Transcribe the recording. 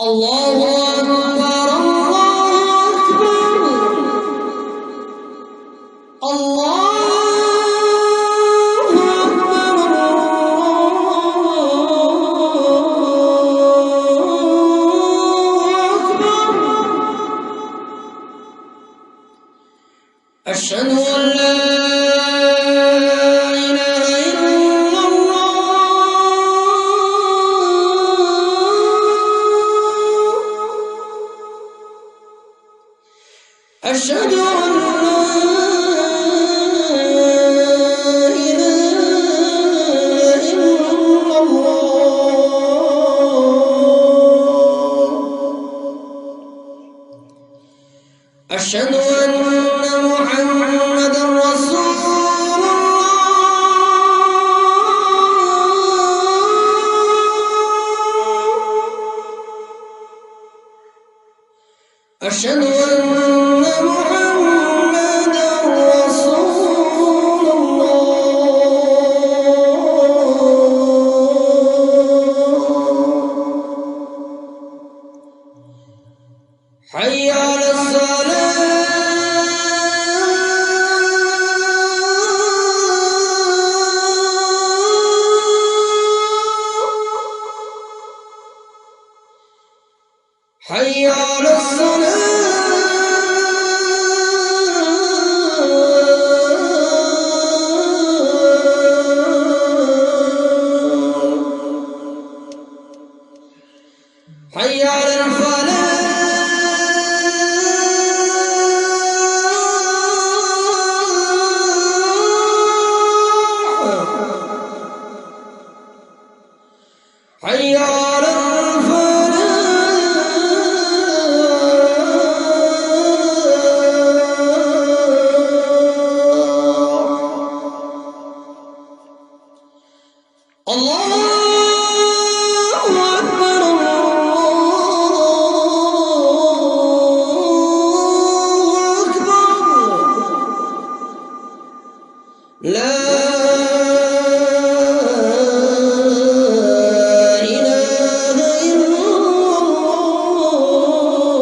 الله أكبر الله أكبر الله أكبر الله أكبر. أشهد أن لا إله إلا الله. أشهد أن لا إله إلا الله. أشهد أن محمدا رسول الله. أشهد أن محمدا رسول الله. حي على الصلاة. حي على الصلاة. حي على الفلاح. حي على الله أكبر الله أكبر. لا